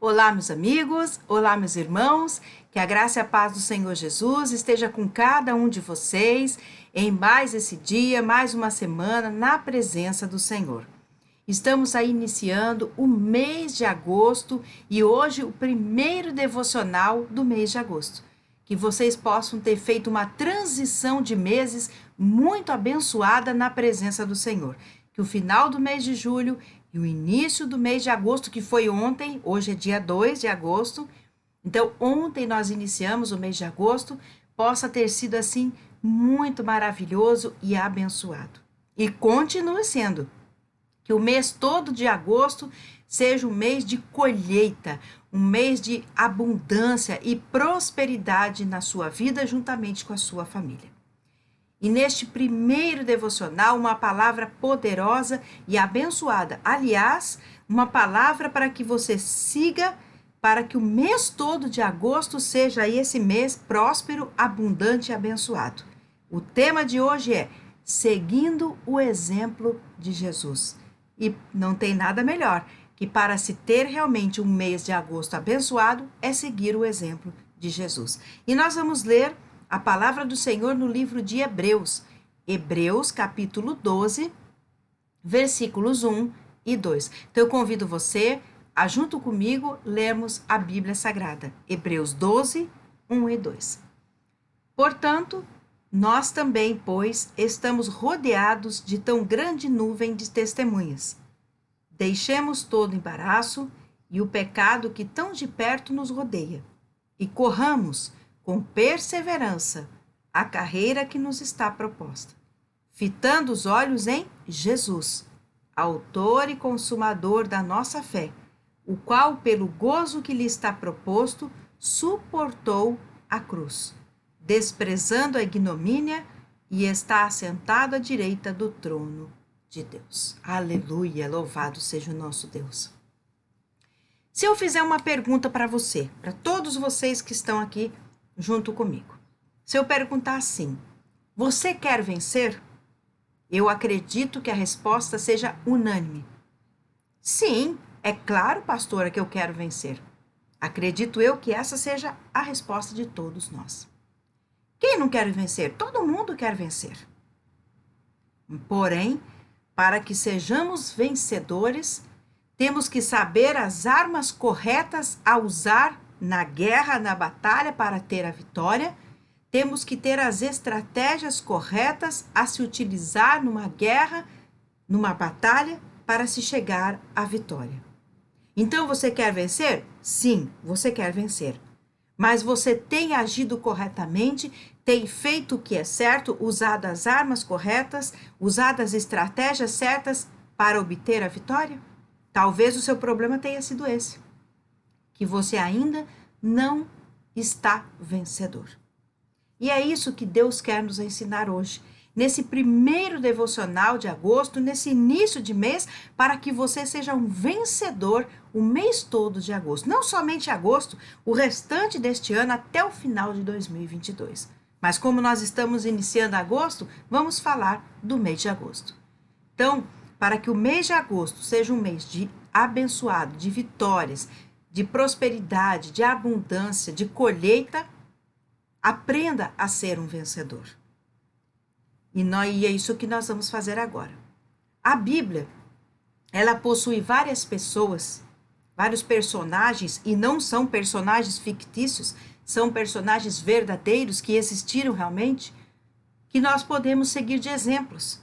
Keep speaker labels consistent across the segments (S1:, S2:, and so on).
S1: Olá, meus amigos, olá, meus irmãos, que a graça e a paz do Senhor Jesus esteja com cada um de vocês em mais esse dia, mais uma semana na presença do Senhor. Estamos aí iniciando o mês de agosto e hoje o primeiro devocional do mês de agosto. Que vocês possam ter feito uma transição de meses muito abençoada na presença do Senhor. Que o final do mês de julho e o início do mês de agosto, que foi ontem, hoje é dia 2 de agosto, então ontem nós iniciamos o mês de agosto, possa ter sido assim muito maravilhoso e abençoado. E continue sendo. Que o mês todo de agosto seja um mês de colheita, um mês de abundância e prosperidade na sua vida, juntamente com a sua família. E neste primeiro devocional, uma palavra poderosa e abençoada. Aliás, uma palavra para que você siga, para que o mês todo de agosto seja esse mês próspero, abundante e abençoado. O tema de hoje é Seguindo o exemplo de Jesus. E não tem nada melhor que para se ter realmente um mês de agosto abençoado, é seguir o exemplo de Jesus. E nós vamos ler a palavra do Senhor no livro de Hebreus. Hebreus, capítulo 12, versículos 1 e 2. Então, eu convido você a, junto comigo, lermos a Bíblia Sagrada. Hebreus 12, 1 e 2. Portanto, nós também, pois, estamos rodeados de tão grande nuvem de testemunhas. Deixemos todo embaraço e o pecado que tão de perto nos rodeia, e corramos com perseverança a carreira que nos está proposta, fitando os olhos em Jesus, autor e consumador da nossa fé, o qual, pelo gozo que lhe está proposto, suportou a cruz, desprezando a ignomínia, e está assentado à direita do trono de Deus. Aleluia, louvado seja o nosso Deus. Se eu fizer uma pergunta para você, para todos vocês que estão aqui junto comigo, se eu perguntar assim, você quer vencer? Eu acredito que a resposta seja unânime. Sim, é claro, pastora, que eu quero vencer. Acredito eu que essa seja a resposta de todos nós. Quem não quer vencer? Todo mundo quer vencer. Porém, para que sejamos vencedores, temos que saber as armas corretas a usar na guerra, na batalha para ter a vitória. Temos que ter as estratégias corretas a se utilizar numa guerra, numa batalha, para se chegar à vitória. Então, você quer vencer? Sim, você quer vencer. Mas você tem agido corretamente, tem feito o que é certo, usado as armas corretas, usado as estratégias certas para obter a vitória? Talvez o seu problema tenha sido esse, que você ainda não está vencedor. E é isso que Deus quer nos ensinar hoje, nesse primeiro devocional de agosto, nesse início de mês, para que você seja um vencedor o mês todo de agosto. Não somente agosto, o restante deste ano até o final de 2022. Mas como nós estamos iniciando agosto, vamos falar do mês de agosto. Então, para que o mês de agosto seja um mês de abençoado, de vitórias, de prosperidade, de abundância, de colheita, aprenda a ser um vencedor. E é isso que nós vamos fazer agora. A Bíblia, ela possui várias pessoas, vários personagens, e não são personagens fictícios, são personagens verdadeiros que existiram realmente, que nós podemos seguir de exemplos,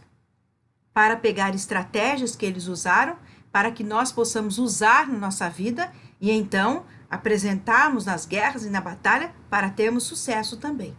S1: para pegar estratégias que eles usaram, para que nós possamos usar na nossa vida e então apresentarmos nas guerras e na batalha para termos sucesso também.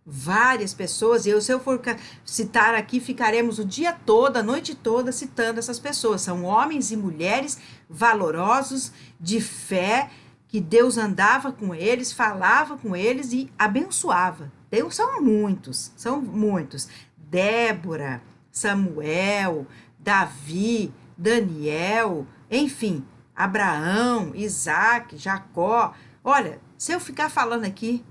S1: Várias pessoas, se eu for citar aqui, ficaremos o dia todo, a noite toda citando essas pessoas. São homens e mulheres valorosos, de fé, que Deus andava com eles, falava com eles e abençoava. São muitos. Débora, Samuel, Davi, Daniel, enfim, Abraão, Isaac, Jacó. Olha, se eu ficar falando aqui,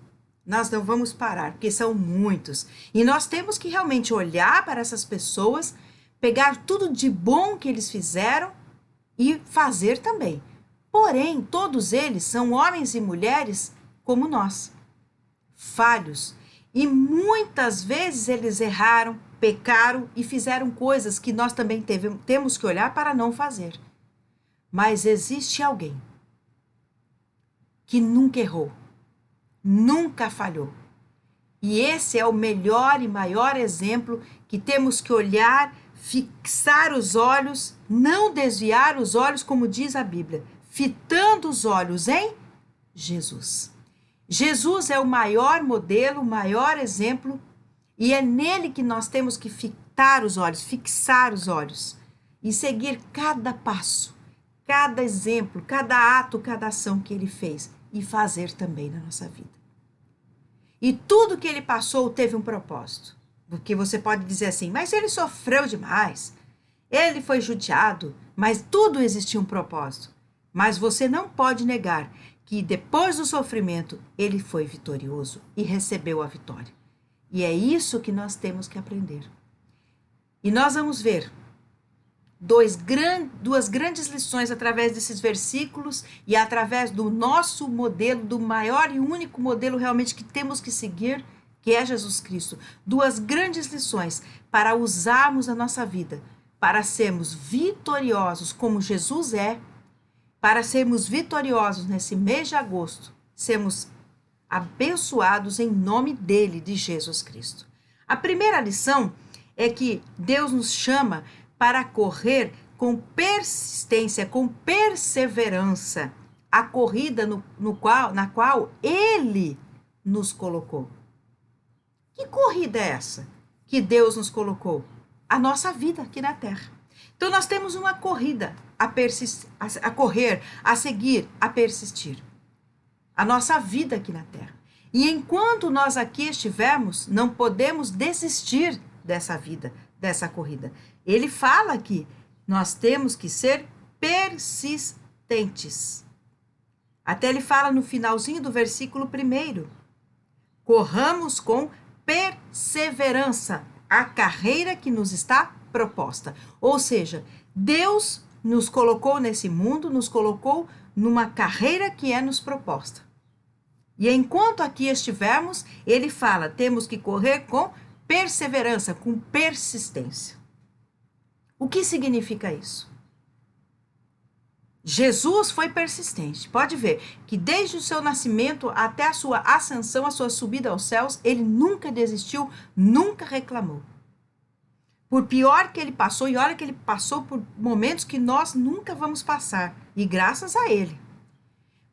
S1: nós não vamos parar, porque são muitos. E nós temos que realmente olhar para essas pessoas, pegar tudo de bom que eles fizeram e fazer também. Porém, todos eles são homens e mulheres como nós, falhos. E muitas vezes eles erraram, pecaram e fizeram coisas que nós também temos que olhar para não fazer. Mas existe alguém que nunca errou, nunca falhou. E esse é o melhor e maior exemplo que temos que olhar, fixar os olhos, não desviar os olhos, como diz a Bíblia, fitando os olhos em Jesus. Jesus é o maior modelo, o maior exemplo, e é nele que nós temos que fitar os olhos, fixar os olhos e seguir cada passo, cada exemplo, cada ato, cada ação que ele fez e fazer também na nossa vida. E tudo que ele passou teve um propósito. Porque você pode dizer assim, mas ele sofreu demais, ele foi judiado, mas tudo existia um propósito. Mas você não pode negar que depois do sofrimento ele foi vitorioso e recebeu a vitória. E é isso que nós temos que aprender. E nós vamos ver duas grandes lições através desses versículos e através do nosso modelo, do maior e único modelo realmente que temos que seguir, que é Jesus Cristo. Duas grandes lições para usarmos a nossa vida, para sermos vitoriosos como Jesus é, para sermos vitoriosos nesse mês de agosto, sermos abençoados em nome dele, de Jesus Cristo. A primeira lição é que Deus nos chama para correr com persistência, com perseverança, a corrida na qual Ele nos colocou. Que corrida é essa que Deus nos colocou? A nossa vida aqui na Terra. Então nós temos uma corrida a correr, a seguir, a persistir. A nossa vida aqui na Terra. E enquanto nós aqui estivermos, não podemos desistir dessa vida, dessa corrida. Ele fala que nós temos que ser persistentes. Até ele fala no finalzinho do versículo 1. Corramos com perseverança a carreira que nos está proposta. Ou seja, Deus nos colocou nesse mundo, nos colocou numa carreira que é nos proposta. E enquanto aqui estivermos, ele fala, temos que correr com perseverança, com persistência. O que significa isso? Jesus foi persistente. Pode ver que desde o seu nascimento até a sua ascensão, a sua subida aos céus, ele nunca desistiu, nunca reclamou. Por pior que ele passou, e olha que ele passou por momentos que nós nunca vamos passar, e graças a ele.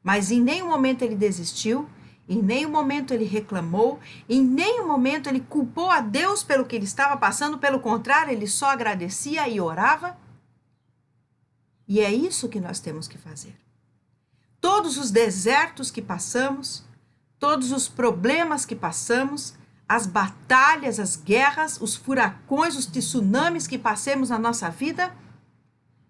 S1: Mas em nenhum momento ele desistiu, em nenhum momento ele reclamou, em nenhum momento ele culpou a Deus pelo que ele estava passando, pelo contrário, ele só agradecia e orava. E é isso que nós temos que fazer. Todos os desertos que passamos, todos os problemas que passamos, as batalhas, as guerras, os furacões, os tsunamis que passemos na nossa vida,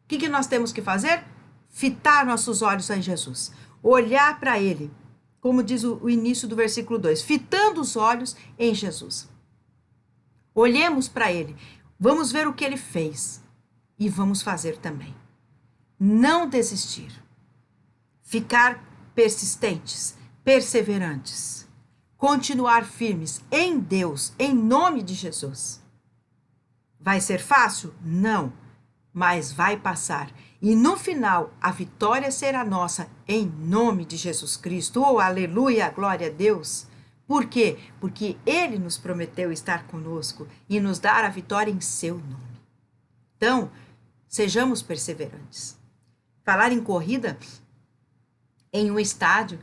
S1: o que nós temos que fazer? Fitar nossos olhos em Jesus, olhar para Ele, como diz o início do versículo 2, fitando os olhos em Jesus. Olhemos para Ele, vamos ver o que Ele fez e vamos fazer também. Não desistir, ficar persistentes, perseverantes, continuar firmes em Deus, em nome de Jesus. Vai ser fácil? Não, mas vai passar. E no final, a vitória será nossa em nome de Jesus Cristo. Oh, aleluia, glória a Deus. Por quê? Porque Ele nos prometeu estar conosco e nos dar a vitória em seu nome. Então, sejamos perseverantes. Falar em corrida, em um estádio,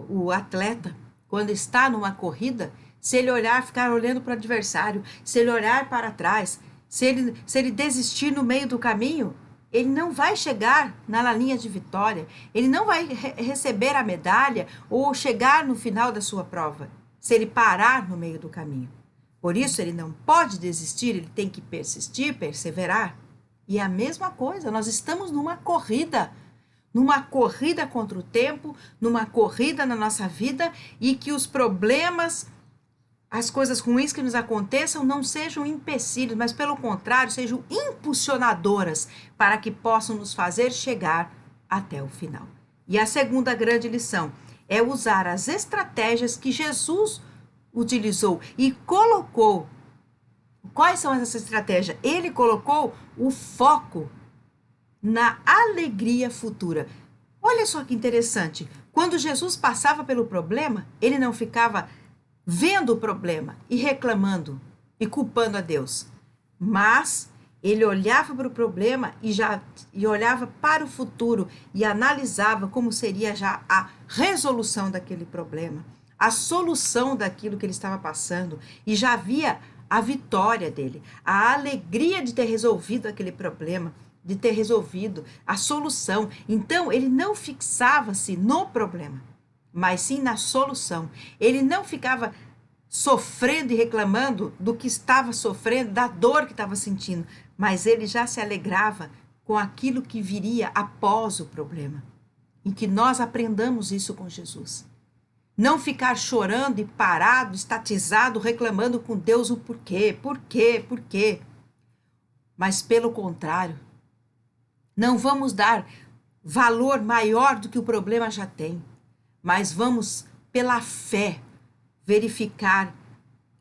S1: o atleta, quando está numa corrida, se ele olhar, ficar olhando para o adversário, se ele olhar para trás, se ele desistir no meio do caminho, ele não vai chegar na linha de vitória, ele não vai receber a medalha ou chegar no final da sua prova, se ele parar no meio do caminho. Por isso, ele não pode desistir, ele tem que persistir, perseverar. E é a mesma coisa, nós estamos numa corrida contra o tempo, numa corrida na nossa vida, e que os problemas, as coisas ruins que nos aconteçam não sejam empecilhos, mas pelo contrário, sejam impulsionadoras para que possam nos fazer chegar até o final. E a segunda grande lição é usar as estratégias que Jesus utilizou e colocou. Quais são essas estratégias? Ele colocou o foco na alegria futura. Olha só que interessante. Quando Jesus passava pelo problema, ele não ficava vendo o problema e reclamando e culpando a Deus. Mas ele olhava para o problema e olhava para o futuro e analisava como seria já a resolução daquele problema, a solução daquilo que ele estava passando, e já via a vitória dele, a alegria de ter resolvido aquele problema, de ter resolvido a solução. Então, ele não fixava-se no problema, mas sim na solução. Ele não ficava sofrendo e reclamando do que estava sofrendo, da dor que estava sentindo, mas ele já se alegrava com aquilo que viria após o problema. E que nós aprendamos isso com Jesus. Não ficar chorando e parado, estatizado, reclamando com Deus o porquê, por quê. Mas pelo contrário, não vamos dar valor maior do que o problema já tem, mas vamos, pela fé, verificar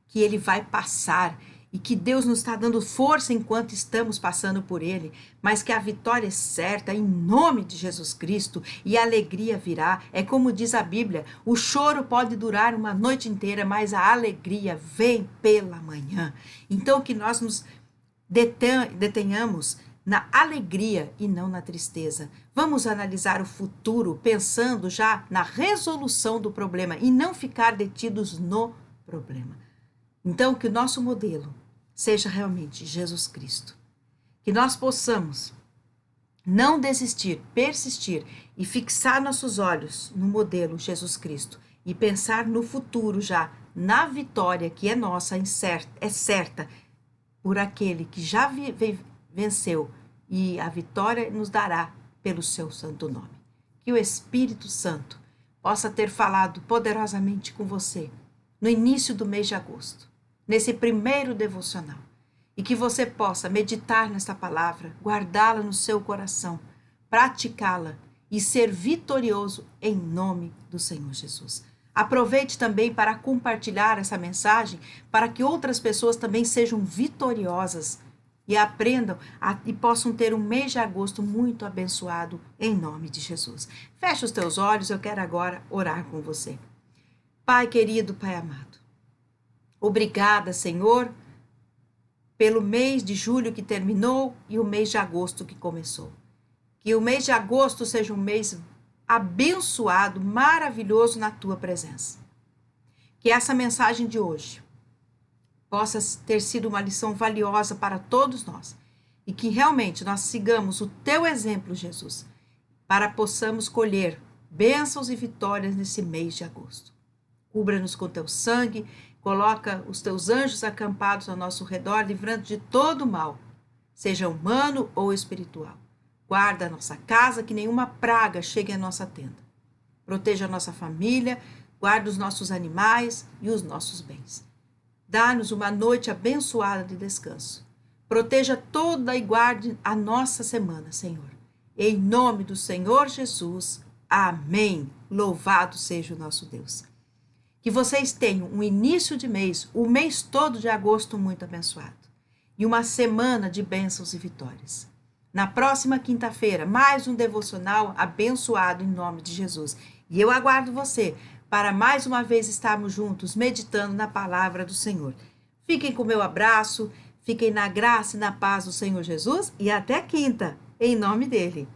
S1: que ele vai passar e que Deus nos está dando força enquanto estamos passando por ele, mas que a vitória é certa em nome de Jesus Cristo e a alegria virá. É como diz a Bíblia, o choro pode durar uma noite inteira, mas a alegria vem pela manhã. Então que nós nos detenhamos na alegria e não na tristeza. Vamos analisar o futuro pensando já na resolução do problema e não ficar detidos no problema. Então, que o nosso modelo seja realmente Jesus Cristo. Que nós possamos não desistir, persistir e fixar nossos olhos no modelo Jesus Cristo e pensar no futuro já, na vitória que é nossa, é certa por aquele que já venceu, e a vitória nos dará pelo seu santo nome. Que o Espírito Santo possa ter falado poderosamente com você no início do mês de agosto, nesse primeiro devocional, e que você possa meditar nesta palavra, guardá-la no seu coração, praticá-la e ser vitorioso em nome do Senhor Jesus. Aproveite também para compartilhar essa mensagem para que outras pessoas também sejam vitoriosas e aprendam e possam ter um mês de agosto muito abençoado em nome de Jesus. Feche os teus olhos, eu quero agora orar com você. Pai querido, Pai amado, obrigada, Senhor, pelo mês de julho que terminou e o mês de agosto que começou. Que o mês de agosto seja um mês abençoado, maravilhoso na tua presença. Que essa mensagem de hoje possa ter sido uma lição valiosa para todos nós e que realmente nós sigamos o teu exemplo, Jesus, para possamos colher bênçãos e vitórias nesse mês de agosto. Cubra-nos com teu sangue, coloca os teus anjos acampados ao nosso redor, livrando de todo mal, seja humano ou espiritual. Guarda a nossa casa, que nenhuma praga chegue à nossa tenda. Proteja a nossa família, guarda os nossos animais e os nossos bens. Dá-nos uma noite abençoada de descanso. Proteja toda e guarde a nossa semana, Senhor. Em nome do Senhor Jesus. Amém. Louvado seja o nosso Deus. Que vocês tenham um início de mês, o mês todo de agosto muito abençoado. E uma semana de bênçãos e vitórias. Na próxima quinta-feira, mais um devocional abençoado em nome de Jesus. E eu aguardo você para mais uma vez estarmos juntos meditando na palavra do Senhor. Fiquem com o meu abraço, fiquem na graça e na paz do Senhor Jesus e até quinta, em nome dele.